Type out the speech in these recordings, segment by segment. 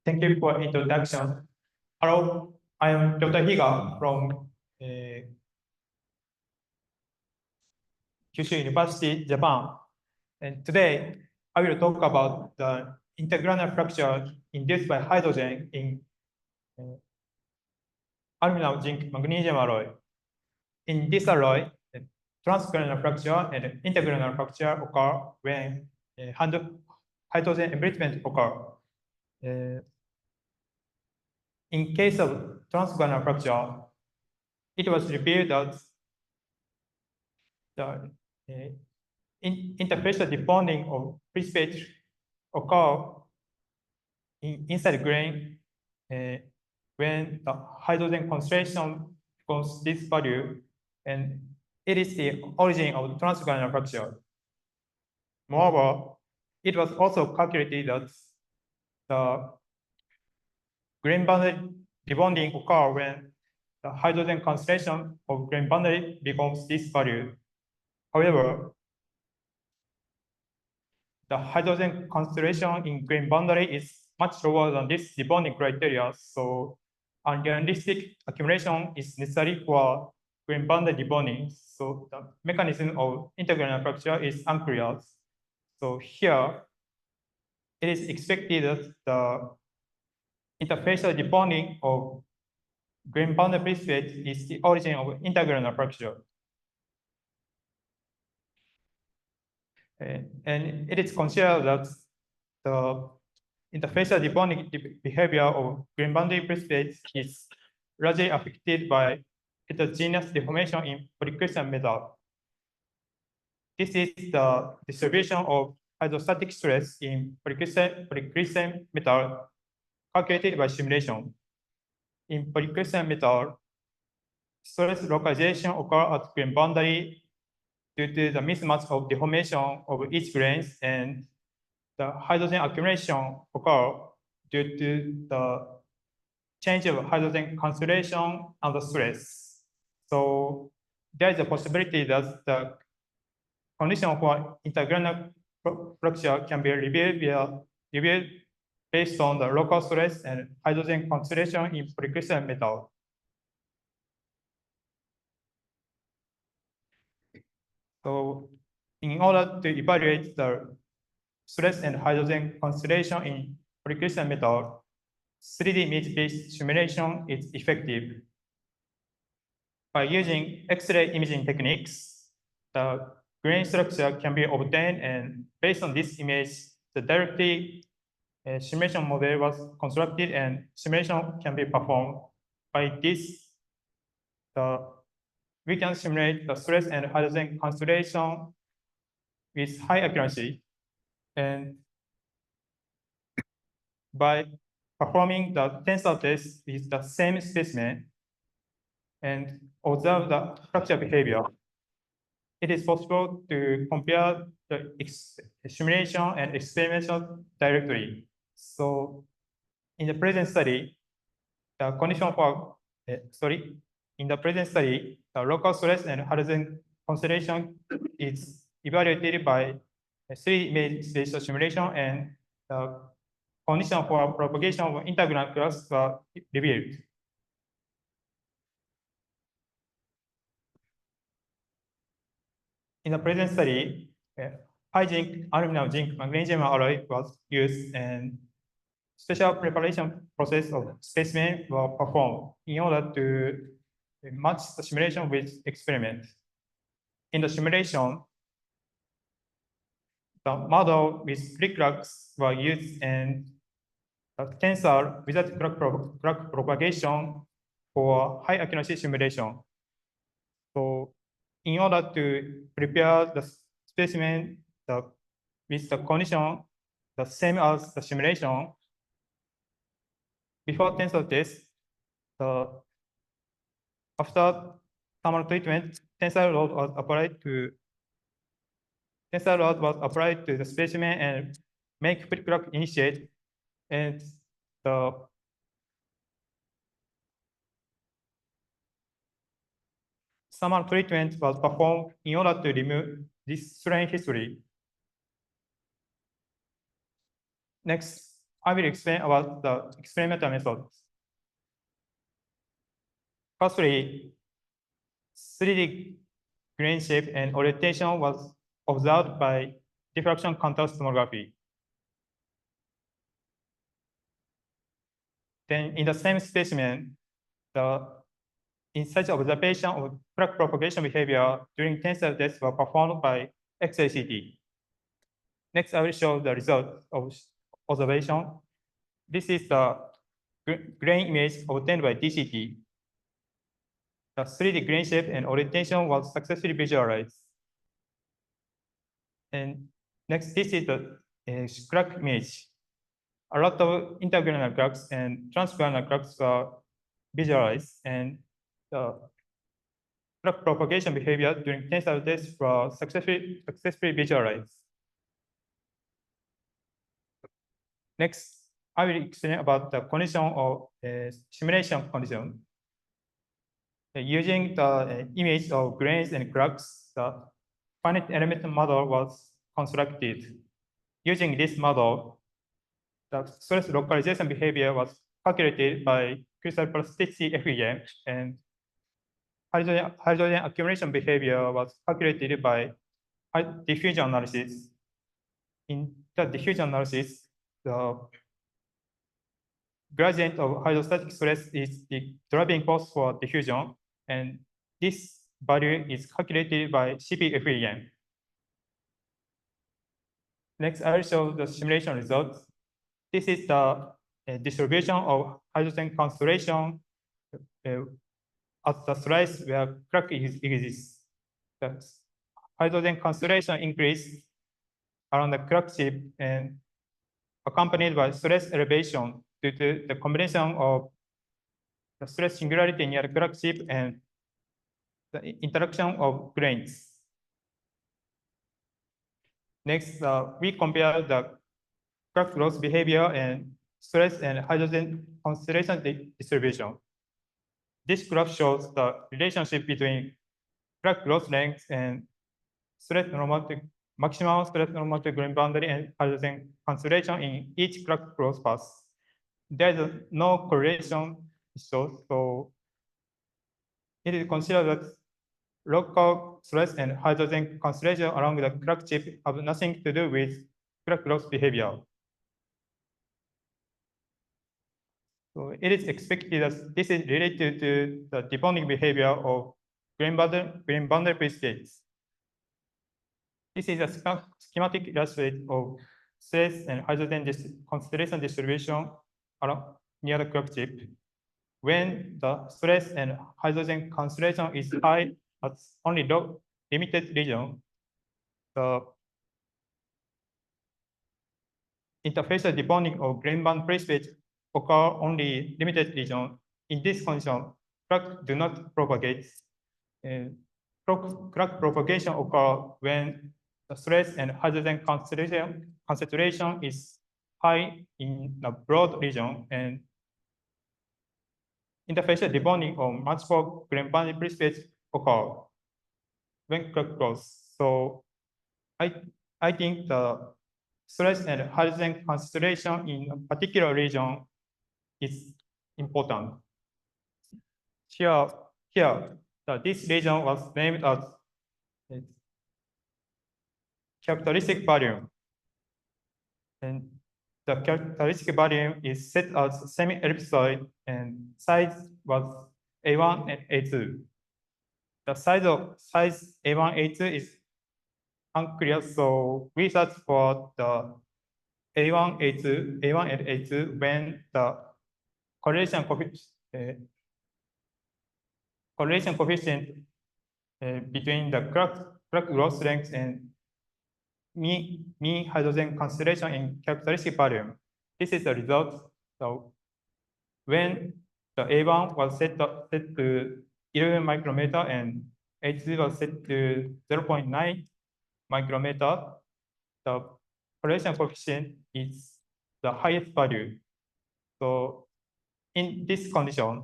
Thank you for introduction. Hello, I am Dr. Higa from Kyushu University, Japan. And today, I will talk about the intergranular fracture induced by hydrogen in aluminum zinc magnesium alloy. In this alloy, transgranular fracture and intergranular fracture occur when hydrogen enrichment occur. In case of transgranular fracture, it was revealed that the interfacial debonding of precipitate occur inside grain when the hydrogen concentration becomes this value, and it is the origin of transgranular fracture. Moreover, it was also calculated that the grain boundary debonding occur when the hydrogen concentration of grain boundary becomes this value. However, the hydrogen concentration in grain boundary is much lower than this debonding criteria, so unrealistic accumulation is necessary for grain boundary debonding. So the mechanism of intergranular fracture is unclear. So here, it is expected that the interfacial debonding of grain boundary precipitate is the origin of intergranular fracture. And it is considered that the interfacial debonding behavior of grain boundary precipitates is largely affected by heterogeneous deformation in polycrystalline metal. This is the distribution of hydrostatic stress in polycrystalline metal calculated by simulation. In polycrystalline metal, stress localization occurs at grain boundary due to the mismatch of deformation of each grains, and the hydrogen accumulation occurs due to the change of hydrogen concentration and the stress. So there is a possibility that the condition for intergranular fracture can be revealed based on the local stress and hydrogen concentration in polycrystalline metal. So in order to evaluate the stress and hydrogen concentration in polycrystalline metal, 3D image-based simulation is effective. By using X-ray imaging techniques, the grain structure can be obtained, and based on this image, the directly simulation model was constructed and simulation can be performed. By this, we can simulate the stress and hydrogen concentration with high accuracy. And by performing the tensor test with the same specimen and observe the fracture behavior, it is possible to compare the simulation and experimental directly. So in the present study, the condition for, in the present study, the local stress and hydrogen concentration is evaluated by a 3D image spatial simulation, and the condition for propagation of intergranular cracks were revealed. In the present study, high zinc, aluminum zinc, magnesium alloy was used, and special preparation process of specimen were performed in order to match the simulation with experiment. In the simulation, the model with Crakcs were used, and the tensor without crack propagation for high accuracy simulation. So in order to prepare the specimen with the condition the same as the simulation, before tensor test, after thermal treatment, tensor load was applied to the specimen and make crack initiate, and the thermal treatment was performed in order to remove this strain history. Next, I will explain about the experimental methods. Firstly, 3D grain shape and orientation was observed by diffraction contrast tomography. Then in the same specimen, the in such observation of crack propagation behavior during tensile tests were performed by XACT. Next, I will show the result of observation. This is the grain image obtained by DCT. The 3D grain shape and orientation was successfully visualized. And next, this is the crack image. A lot of intergranular cracks and transgranular cracks were visualized, and the crack propagation behavior during tensile tests was successfully visualized. Next, I will explain about the condition of simulation condition. Using the image of grains and cracks, the finite element model was constructed. Using this model, the stress localization behavior was calculated by crystal plasticity FEM, and hydrogen accumulation behavior was calculated by diffusion analysis. In the diffusion analysis, the gradient of hydrostatic stress is the driving force for diffusion, and this value is calculated by CPFEM. Next, I will show the simulation results. This is the distribution of hydrogen concentration at the slice where crack exists. The hydrogen concentration increase around the crack tip and accompanied by stress elevation due to the combination of the stress singularity near the crack tip and the interaction of grains. Next, we compare the crack growth behavior and stress and hydrogen concentration distribution. This graph shows the relationship between crack growth length and stress normative, maximum stress normative grain boundary and hydrogen concentration in each crack growth path. There is no correlation shown, so it is considered that local stress and hydrogen concentration along the crack chip have nothing to do with crack growth behavior. So it is expected that this is related to the debonding behavior of grain boundary pre-states. This is a schematic illustration of stress and hydrogen concentration distribution near the crack chip. When the stress and hydrogen concentration is high at only limited region, the interfacial debonding of grain bound pre-states occur only limited region. In this condition, crack do not propagate. Crack propagation occur when the stress and hydrogen concentration is high in the broad region, and interfacial debonding of multiple grain boundary pre-states occur when crack grows. So I think the stress and hydrogen concentration in a particular region is important. Here, this region was named as characteristic volume. And the characteristic volume is set as semi-ellipsoid and size was A1 and A2. The size A1, A2 is unclear, so we search for the A1 and A2 when the correlation coefficient between the crack growth length and mean hydrogen concentration in characteristic volume. This is the result. So when the A1 was set to 11 micrometer and A2 was set to 0.9 micrometer, the correlation coefficient is the highest value. So in this condition,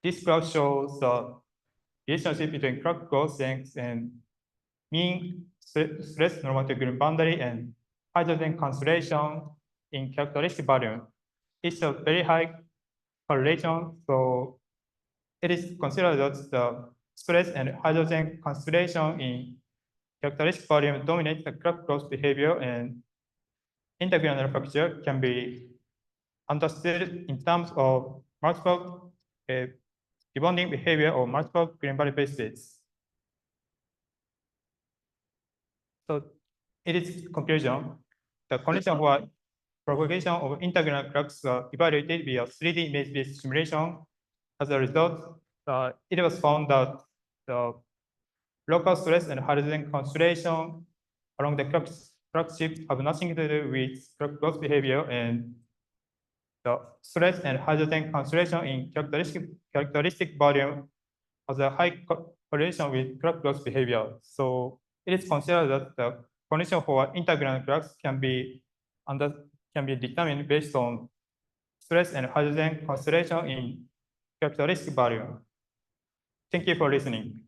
this graph shows the relationship between crack growth length and mean stress normative grain boundary and hydrogen concentration in characteristic volume. It's a very high correlation, so it is considered that the stress and hydrogen concentration in characteristic volume dominate the Crakcs growth behavior, and intergranular fracture can be understood in terms of multiple debonding behavior of multiple green body bases. So it is conclusion. The condition for propagation of intergranular Crakcs are evaluated via 3D image-based simulation. As a result, it was found that the local stress and hydrogen concentration along the Crakcs chip have nothing to do with Crakcs growth behavior, and the stress and hydrogen concentration in characteristic volume has a high correlation with Crakcs growth behavior. So it is considered that the condition for intergranular Crakcs can be determined based on stress and hydrogen concentration in characteristic volume. Thank you for listening.